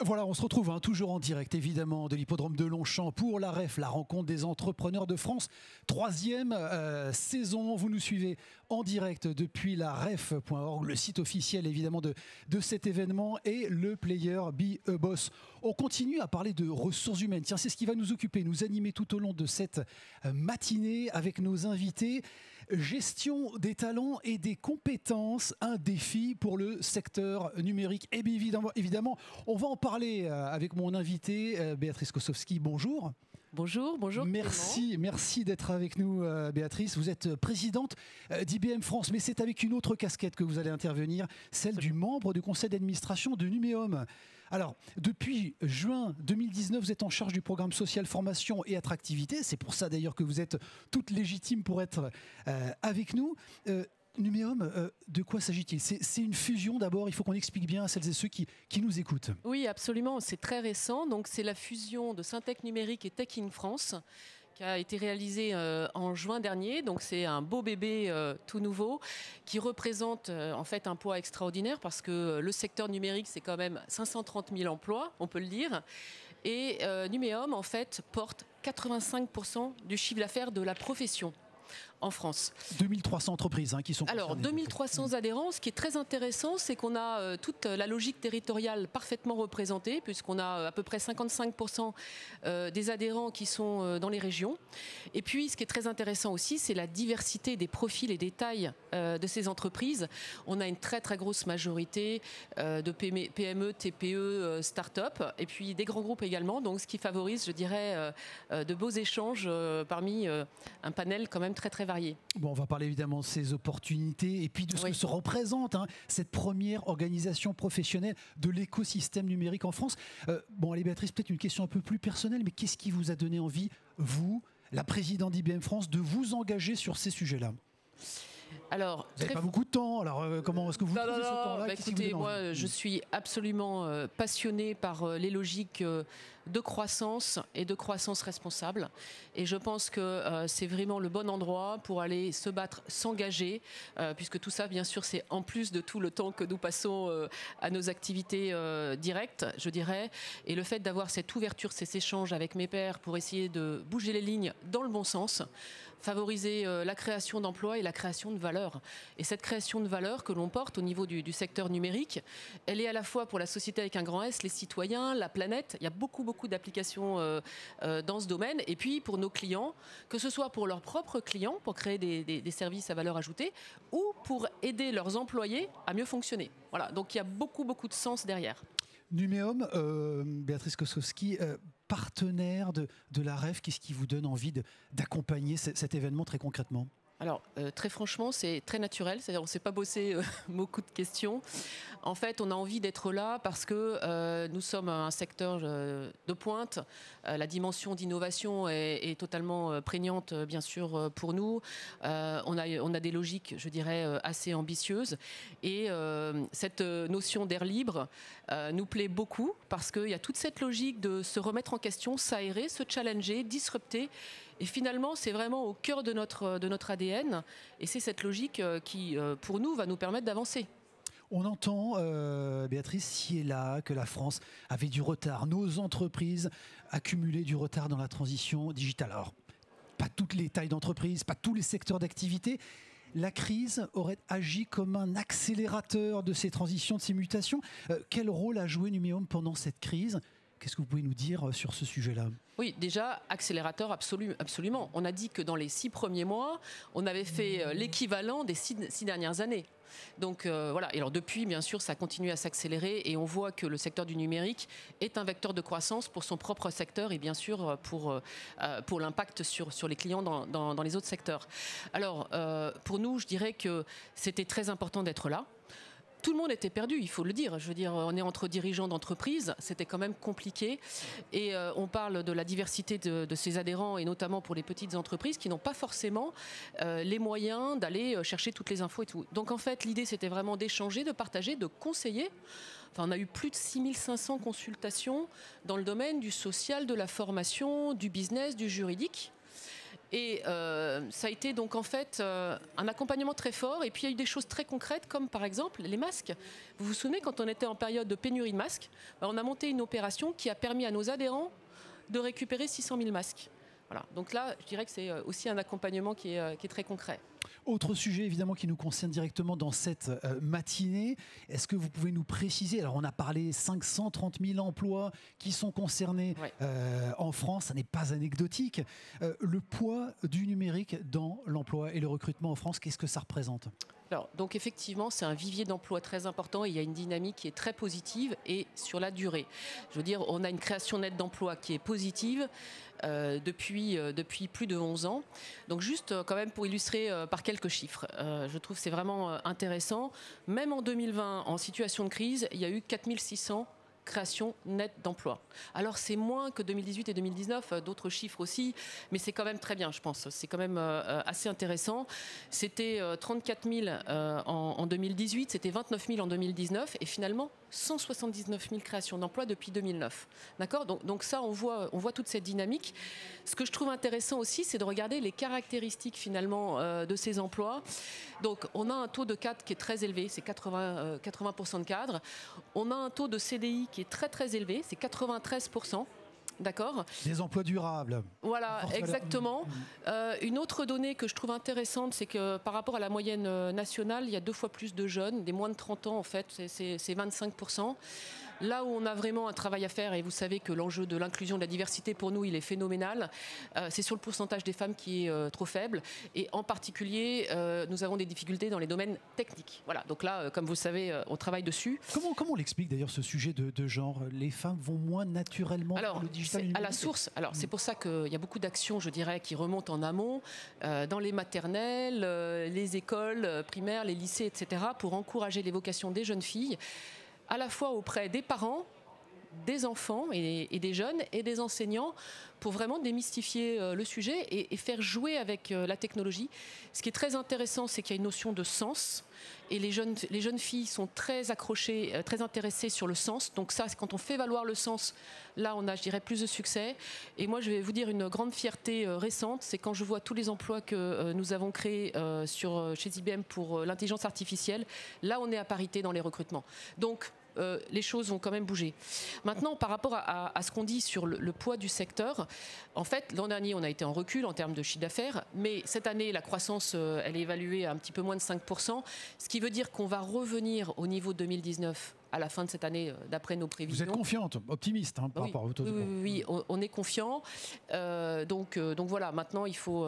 Voilà, on se retrouve toujours en direct, évidemment, de l'hippodrome de Longchamp pour la REF, la rencontre des entrepreneurs de France. Troisième saison, vous nous suivez en direct depuis la ref.org, le site officiel évidemment de cet événement, et le Player Be a Boss. On continue à parler de ressources humaines. Tiens, c'est ce qui va nous occuper, nous animer tout au long de cette matinée avec nos invités. Gestion des talents et des compétences, un défi pour le secteur numérique. Et bien évidemment, on va en parler avec mon invité, Béatrice Kosowski. Bonjour. Bonjour. Merci d'être avec nous, Béatrice. Vous êtes présidente d'IBM France, mais c'est avec une autre casquette que vous allez intervenir, celle du membre du conseil d'administration de Numéum. Alors, depuis juin 2019, vous êtes en charge du programme social formation et attractivité. C'est pour ça d'ailleurs que vous êtes toute légitime pour être avec nous. Numéum, de quoi s'agit-il? C'est une fusion d'abord, il faut qu'on explique bien à celles et ceux qui nous écoutent. Oui, absolument, c'est très récent. Donc, c'est la fusion de Syntec Numérique et Tech in France qui a été réalisée en juin dernier. Donc, c'est un beau bébé tout nouveau qui représente en fait un poids extraordinaire parce que le secteur numérique, c'est quand même 530 000 emplois, on peut le dire. Et Numéum, en fait, porte 85% du chiffre d'affaires de la profession en France. 2300 entreprises qui sont concernées. Alors, 2300 adhérents. Ce qui est très intéressant, c'est qu'on a toute la logique territoriale parfaitement représentée, puisqu'on a à peu près 55% des adhérents qui sont dans les régions. Et puis, ce qui est très intéressant aussi, c'est la diversité des profils et des tailles de ces entreprises. On a une très, très grosse majorité de PME, TPE, start-up, et puis des grands groupes également. Donc, ce qui favorise, je dirais, de beaux échanges parmi un panel quand même très, très varié. Bon, on va parler évidemment de ces opportunités et puis de ce que se représente cette première organisation professionnelle de l'écosystème numérique en France. Bon, allez Béatrice, peut-être une question un peu plus personnelle, mais qu'est-ce qui vous a donné envie, vous, la présidente d'IBM France, de vous engager sur ces sujets-là? Alors, vous n'avez pas beaucoup de temps, alors comment est-ce que vous trouvez ce temps-là? Écoutez, moi je suis absolument passionnée par les logiques de croissance et de croissance responsable. Et je pense que c'est vraiment le bon endroit pour aller se battre, s'engager, puisque tout ça, bien sûr, c'est en plus de tout le temps que nous passons à nos activités directes, je dirais. Et le fait d'avoir cette ouverture, ces échanges avec mes pairs pour essayer de bouger les lignes dans le bon sens, favoriser la création d'emplois et la création de valeur. Et cette création de valeur que l'on porte au niveau du secteur numérique, elle est à la fois pour la société avec un grand S, les citoyens, la planète. Il y a beaucoup d'applications dans ce domaine. Et puis pour nos clients, que ce soit pour leurs propres clients, pour créer des services à valeur ajoutée, ou pour aider leurs employés à mieux fonctionner. Voilà, donc il y a beaucoup de sens derrière. Numéum, Béatrice Kosowski, partenaire de la REF, qu'est-ce qui vous donne envie d'accompagner cet événement très concrètement? Alors, très franchement, c'est très naturel. C'est-à-dire, on ne s'est pas bossé beaucoup de questions. En fait, on a envie d'être là parce que nous sommes un secteur de pointe. La dimension d'innovation est totalement prégnante, bien sûr, pour nous. On a des logiques, je dirais, assez ambitieuses. Et cette notion d'air libre nous plaît beaucoup parce qu'il y a toute cette logique de se remettre en question, s'aérer, se challenger, disrupter. Et finalement, c'est vraiment au cœur de notre ADN. Et c'est cette logique qui, pour nous, va nous permettre d'avancer. On entend, Béatrice, ci et là, que la France avait du retard. Nos entreprises accumulaient du retard dans la transition digitale. Alors, pas toutes les tailles d'entreprise, pas tous les secteurs d'activité. La crise aurait agi comme un accélérateur de ces transitions, de ces mutations. Quel rôle a joué Numéum pendant cette crise ? Qu'est-ce que vous pouvez nous dire sur ce sujet-là? Oui, déjà, accélérateur absolument. On a dit que dans les 6 premiers mois, on avait fait l'équivalent des 6 dernières années. Donc voilà, et alors depuis, bien sûr, ça continue à s'accélérer et on voit que le secteur du numérique est un vecteur de croissance pour son propre secteur et bien sûr pour l'impact sur les clients dans les autres secteurs. Alors, pour nous, je dirais que c'était très important d'être là. Tout le monde était perdu, il faut le dire. Je veux dire, on est entre dirigeants d'entreprise, c'était quand même compliqué. Et on parle de la diversité de ces adhérents, et notamment pour les petites entreprises qui n'ont pas forcément les moyens d'aller chercher toutes les infos et tout. Donc en fait, l'idée, c'était vraiment d'échanger, de partager, de conseiller. Enfin, on a eu plus de 6500 consultations dans le domaine du social, de la formation, du business, du juridique. Et ça a été donc en fait un accompagnement très fort. Et puis il y a eu des choses très concrètes comme par exemple les masques. Vous vous souvenez quand on était en période de pénurie de masques, on a monté une opération qui a permis à nos adhérents de récupérer 600 000 masques. Voilà. Donc là, je dirais que c'est aussi un accompagnement qui est très concret. Autre sujet évidemment qui nous concerne directement dans cette matinée, est-ce que vous pouvez nous préciser, alors on a parlé 530 000 emplois qui sont concernés en France, ça n'est pas anecdotique, le poids du numérique dans l'emploi et le recrutement en France, qu'est-ce que ça représente ? Alors, donc effectivement, c'est un vivier d'emploi très important et il y a une dynamique qui est très positive et sur la durée. Je veux dire, on a une création nette d'emplois qui est positive depuis plus de 11 ans. Donc juste quand même pour illustrer par quelques chiffres, je trouve que c'est vraiment intéressant. Même en 2020, en situation de crise, il y a eu 4600 création nette d'emplois. Alors c'est moins que 2018 et 2019, d'autres chiffres aussi, mais c'est quand même très bien, je pense. C'est quand même assez intéressant. C'était 34 000 en 2018, c'était 29 000 en 2019, et finalement 179 000 créations d'emplois depuis 2009. D'accord ? Donc ça, on voit toute cette dynamique. Ce que je trouve intéressant aussi, c'est de regarder les caractéristiques finalement de ces emplois. Donc on a un taux de cadre qui est très élevé, c'est 80% de cadres. On a un taux de CDI qui est très très élevé, c'est 93%. D'accord. Des emplois durables. Voilà, exactement. Une autre donnée que je trouve intéressante, c'est que par rapport à la moyenne nationale, il y a 2 fois plus de jeunes, des moins de 30 ans en fait, c'est 25%. Là où on a vraiment un travail à faire, et vous savez que l'enjeu de l'inclusion, de la diversité, pour nous, il est phénoménal, c'est sur le pourcentage des femmes qui est trop faible. Et en particulier, nous avons des difficultés dans les domaines techniques. Voilà, donc là, comme vous le savez, on travaille dessus. Comment on l'explique d'ailleurs ce sujet de genre ? Les femmes vont moins naturellement dans le digital numérique ? À la source, alors c'est pour ça qu'il y a beaucoup d'actions, je dirais, qui remontent en amont, dans les maternelles, les écoles primaires, les lycées, etc., pour encourager les vocations des jeunes filles, à la fois auprès des parents, des enfants et des jeunes et des enseignants pour vraiment démystifier le sujet et faire jouer avec la technologie. Ce qui est très intéressant, c'est qu'il y a une notion de sens et les jeunes filles sont très accrochées, très intéressées sur le sens. Donc ça, quand on fait valoir le sens, là on a, je dirais, plus de succès. Et moi, je vais vous dire une grande fierté récente, c'est quand je vois tous les emplois que nous avons créés chez IBM pour l'intelligence artificielle. Là, on est à parité dans les recrutements. Donc, les choses vont quand même bouger. Maintenant, par rapport à ce qu'on dit sur le poids du secteur, en fait, l'an dernier, on a été en recul en termes de chiffre d'affaires, mais cette année, la croissance, elle est évaluée à un petit peu moins de 5%, ce qui veut dire qu'on va revenir au niveau 2019 à la fin de cette année, d'après nos prévisions. Vous êtes confiante, optimiste par rapport au taux de... Oui, on est confiant. Donc voilà, maintenant, il faut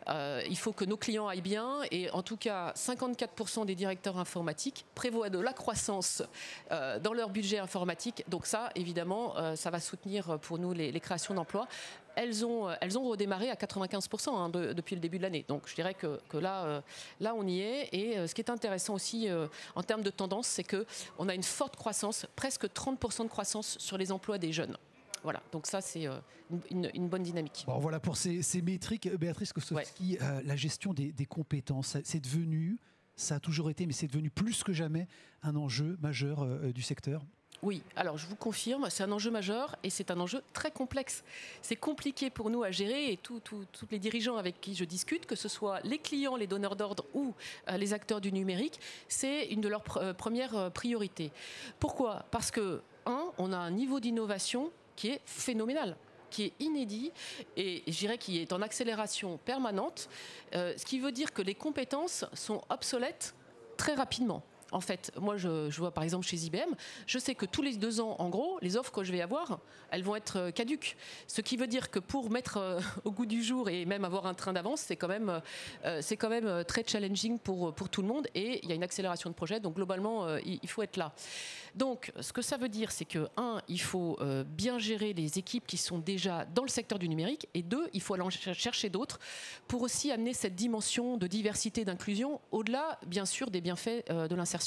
que nos clients aillent bien. Et en tout cas, 54% des directeurs informatiques prévoient de la croissance dans leur budget informatique. Donc ça, évidemment, ça va soutenir pour nous les créations d'emplois. Elles ont redémarré à 95% depuis le début de l'année. Donc je dirais que là, on y est. Et ce qui est intéressant aussi en termes de tendance, c'est qu'on a une forte croissance, presque 30% de croissance sur les emplois des jeunes. Voilà, donc ça c'est une bonne dynamique. Bon, voilà pour ces métriques. Béatrice Kostowski, la gestion des compétences, c'est devenu, ça a toujours été, mais c'est devenu plus que jamais un enjeu majeur du secteur. Oui, alors je vous confirme, c'est un enjeu majeur et c'est un enjeu très complexe. C'est compliqué pour nous à gérer et tous les dirigeants avec qui je discute, que ce soit les clients, les donneurs d'ordre ou les acteurs du numérique, c'est une de leurs premières priorités. Pourquoi ? Parce que, on a un niveau d'innovation qui est phénoménal, qui est inédit et je dirais qui est en accélération permanente, ce qui veut dire que les compétences sont obsolètes très rapidement. En fait, moi, je vois par exemple chez IBM, je sais que tous les 2 ans, en gros, les offres que je vais avoir, elles vont être caduques. Ce qui veut dire que pour mettre au goût du jour et même avoir un train d'avance, c'est quand même très challenging pour tout le monde. Et il y a une accélération de projet, donc globalement, il faut être là. Donc, ce que ça veut dire, c'est que, il faut bien gérer les équipes qui sont déjà dans le secteur du numérique, et 2, il faut aller en chercher d'autres pour aussi amener cette dimension de diversité et d'inclusion au-delà, bien sûr, des bienfaits de l'insertion.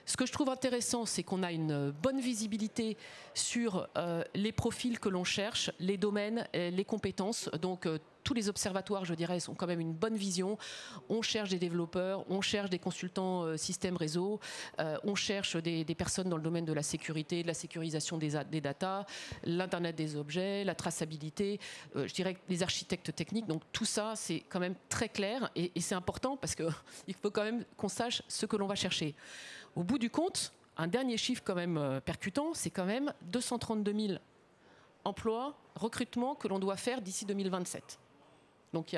Ce que je trouve intéressant, c'est qu'on a une bonne visibilité sur les profils que l'on cherche, les domaines, les compétences. Donc tous les observatoires, je dirais, ont quand même une bonne vision. On cherche des développeurs, on cherche des consultants système réseau, on cherche des personnes dans le domaine de la sécurité, de la sécurisation des data, l'Internet des objets, la traçabilité, je dirais les architectes techniques. Donc tout ça, c'est quand même très clair et c'est important parce qu'il faut quand même qu'on sache ce que l'on va chercher. Au bout du compte, un dernier chiffre quand même percutant, c'est quand même 232 000 emplois, recrutements que l'on doit faire d'ici 2027. Donc il y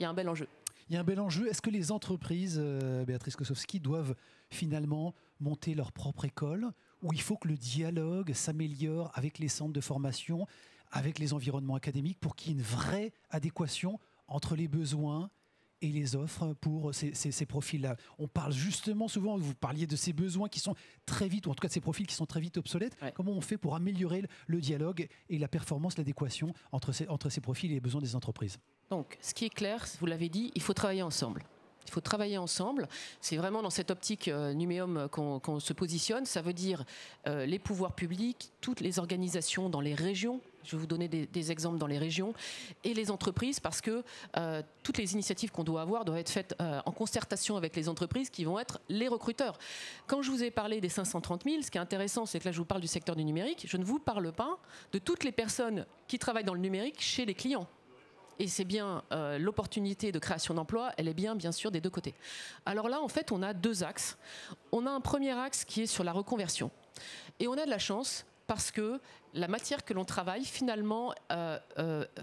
a un bel enjeu. Il y a un bel enjeu. Est-ce que les entreprises, Béatrice Kosowski, doivent finalement monter leur propre école, ou il faut que le dialogue s'améliore avec les centres de formation, avec les environnements académiques, pour qu'il y ait une vraie adéquation entre les besoins et les offres pour ces profils-là? On parle justement souvent, vous parliez de ces besoins qui sont très vite, ou en tout cas de ces profils qui sont très vite obsolètes. Ouais. Comment on fait pour améliorer le dialogue et la performance, l'adéquation entre ces profils et les besoins des entreprises? Donc, ce qui est clair, vous l'avez dit, il faut travailler ensemble. Il faut travailler ensemble. C'est vraiment dans cette optique Numéum qu'on se positionne. Ça veut dire les pouvoirs publics, toutes les organisations dans les régions. Je vais vous donner des exemples dans les régions. Et les entreprises, parce que toutes les initiatives qu'on doit avoir doivent être faites en concertation avec les entreprises qui vont être les recruteurs. Quand je vous ai parlé des 530 000, ce qui est intéressant, c'est que là, je vous parle du secteur du numérique. Je ne vous parle pas de toutes les personnes qui travaillent dans le numérique chez les clients. Et c'est bien l'opportunité de création d'emplois, elle est bien sûr des deux côtés. Alors là, en fait, on a deux axes. On a un premier axe qui est sur la reconversion. Et on a de la chance parce que la matière que l'on travaille, finalement,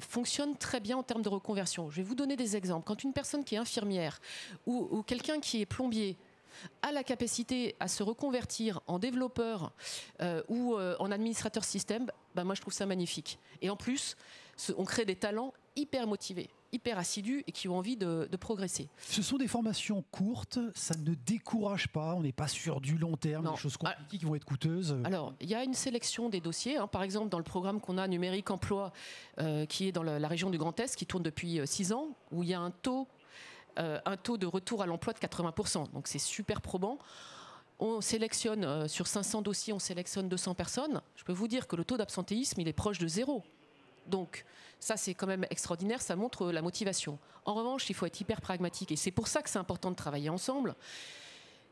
fonctionne très bien en termes de reconversion. Je vais vous donner des exemples. Quand une personne qui est infirmière ou quelqu'un qui est plombier a la capacité à se reconvertir en développeur ou en administrateur système, ben moi je trouve ça magnifique. Et en plus, on crée des talents hyper motivés, hyper assidus et qui ont envie de progresser. Ce sont des formations courtes, ça ne décourage pas, on n'est pas sur du long terme, non. Des choses compliquées qui vont être coûteuses. Alors, il y a une sélection des dossiers, hein. Par exemple dans le programme qu'on a Numérique Emploi, qui est dans la région du Grand Est, qui tourne depuis 6 ans, où il y a un taux de retour à l'emploi de 80%, donc c'est super probant. On sélectionne, sur 500 dossiers, on sélectionne 200 personnes. Je peux vous dire que le taux d'absentéisme, il est proche de 0. Donc ça, c'est quand même extraordinaire, ça montre la motivation. En revanche, il faut être hyper pragmatique, et c'est pour ça que c'est important de travailler ensemble.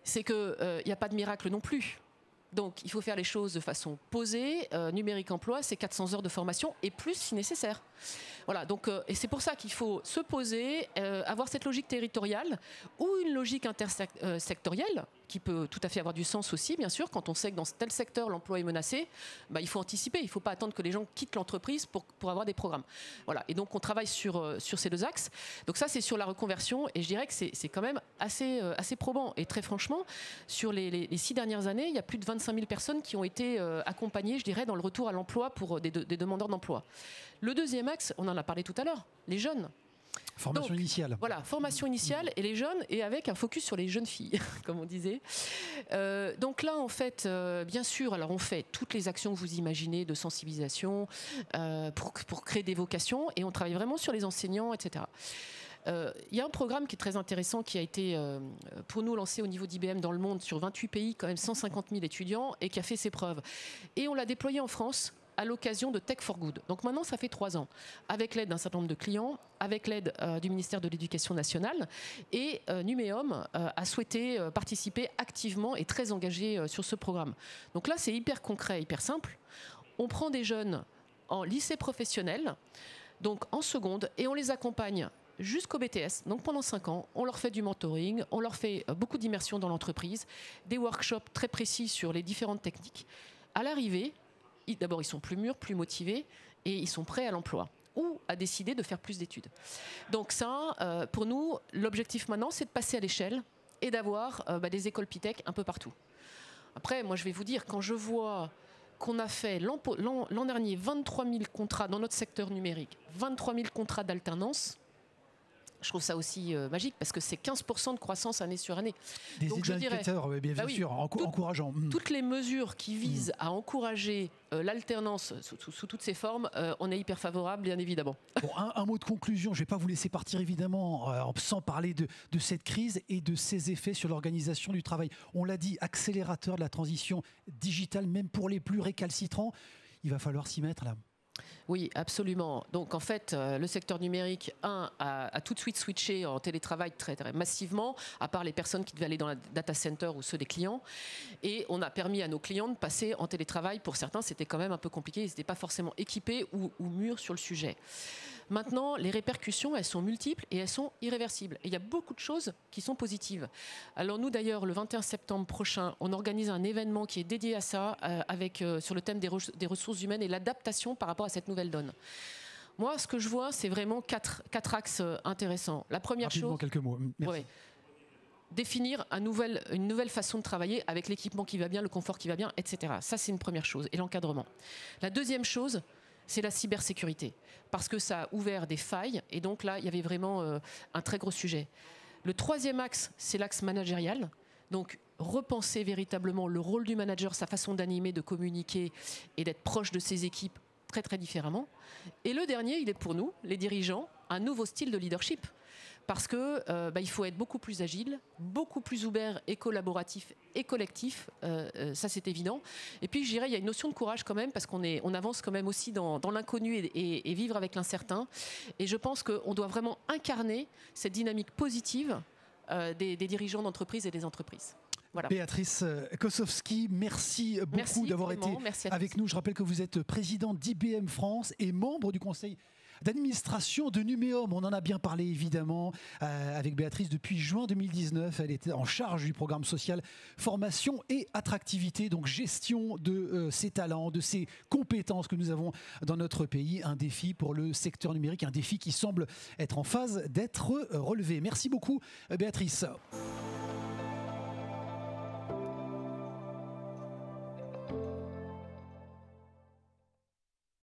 C'est qu'il n'y a pas de miracle non plus. Donc il faut faire les choses de façon posée. Numérique Emploi, c'est 400 heures de formation, et plus si nécessaire. Voilà, donc, et c'est pour ça qu'il faut se poser, avoir cette logique territoriale ou une logique intersectorielle qui peut tout à fait avoir du sens aussi, bien sûr. Quand on sait que dans tel secteur, l'emploi est menacé, bah, il faut anticiper. Il ne faut pas attendre que les gens quittent l'entreprise pour avoir des programmes. Voilà, et donc on travaille sur ces deux axes. Donc ça, c'est sur la reconversion, et je dirais que c'est quand même assez probant. Et très franchement, sur les 6 dernières années, il y a plus de 25 000 personnes qui ont été accompagnées, je dirais, dans le retour à l'emploi pour des demandeurs d'emploi. Le deuxième axe, on en a parlé tout à l'heure, les jeunes. Formation initiale. Voilà, formation initiale et les jeunes, et avec un focus sur les jeunes filles, comme on disait. Donc là, en fait, bien sûr, alors on fait toutes les actions que vous imaginez de sensibilisation pour créer des vocations, et on travaille vraiment sur les enseignants, etc. Il y a un programme qui est très intéressant qui a été pour nous lancé au niveau d'IBM dans le monde sur 28 pays, quand même 150 000 étudiants, et qui a fait ses preuves. Et on l'a déployé en France à l'occasion de Tech for Good. Donc maintenant, ça fait 3 ans, avec l'aide d'un certain nombre de clients, avec l'aide du ministère de l'Éducation nationale, et Numéum a souhaité participer activement et très engagé sur ce programme. Donc là, c'est hyper concret, hyper simple. On prend des jeunes en lycée professionnel, donc en seconde, et on les accompagne jusqu'au BTS, donc pendant 5 ans, on leur fait du mentoring, on leur fait beaucoup d'immersion dans l'entreprise, des workshops très précis sur les différentes techniques. À l'arrivée, d'abord, ils sont plus mûrs, plus motivés, et ils sont prêts à l'emploi ou à décider de faire plus d'études. Donc ça, pour nous, l'objectif maintenant, c'est de passer à l'échelle et d'avoir des écoles Pitech un peu partout. Après, moi, je vais vous dire, quand je vois qu'on a fait l'an dernier 23 000 contrats dans notre secteur numérique, 23 000 contrats d'alternance, Je trouve ça aussi magique parce que c'est 15% de croissance année sur année. Des indicateurs, bien sûr, encourageants. Toutes les mesures qui visent à encourager l'alternance sous toutes ses formes, on est hyper favorable, bien évidemment. Bon, un mot de conclusion, je ne vais pas vous laisser partir évidemment sans parler de cette crise et de ses effets sur l'organisation du travail. On l'a dit, accélérateur de la transition digitale, même pour les plus récalcitrants. Il va falloir s'y mettre là. Oui, absolument. Donc en fait, le secteur numérique, a tout de suite switché en télétravail très, très massivement, à part les personnes qui devaient aller dans la data center ou ceux des clients. Et on a permis à nos clients de passer en télétravail. Pour certains, c'était quand même un peu compliqué. Ils n'étaient pas forcément équipés ou mûrs sur le sujet. Maintenant, les répercussions, elles sont multiples et elles sont irréversibles. Et il y a beaucoup de choses qui sont positives. Alors nous, d'ailleurs, le 21 septembre prochain, on organise un événement qui est dédié à ça, sur le thème des ressources humaines et l'adaptation par rapport à cette nouvelle donne. Moi, ce que je vois, c'est vraiment quatre axes intéressants. La première chose... quelques mots. Merci. Ouais, définir une nouvelle façon de travailler avec l'équipement qui va bien, le confort qui va bien, etc. Ça, c'est une première chose. Et l'encadrement. La deuxième chose, c'est la cybersécurité. Parce que ça a ouvert des failles. Et donc là, il y avait vraiment un très gros sujet. Le troisième axe, c'est l'axe managérial. Donc, repenser véritablement le rôle du manager, sa façon d'animer, de communiquer et d'être proche de ses équipes très, très différemment. Et le dernier, il est pour nous, les dirigeants, un nouveau style de leadership. Parce que il faut être beaucoup plus agile, beaucoup plus ouvert et collaboratif et collectif, ça c'est évident. Et puis je dirais il y a une notion de courage quand même, parce qu'on avance quand même aussi dans l'inconnu et vivre avec l'incertain. Et je pense qu'on doit vraiment incarner cette dynamique positive des dirigeants d'entreprise et des entreprises. Voilà. Béatrice Kosowski, merci beaucoup d'avoir été avec nous. Je rappelle que vous êtes présidente d'IBM France et membre du conseil d'administration de Numéum. On en a bien parlé évidemment avec Béatrice depuis juin 2019. Elle était en charge du programme social formation et attractivité, donc gestion de ces talents, de ces compétences que nous avons dans notre pays. Un défi pour le secteur numérique, un défi qui semble être en phase d'être relevé. Merci beaucoup Béatrice.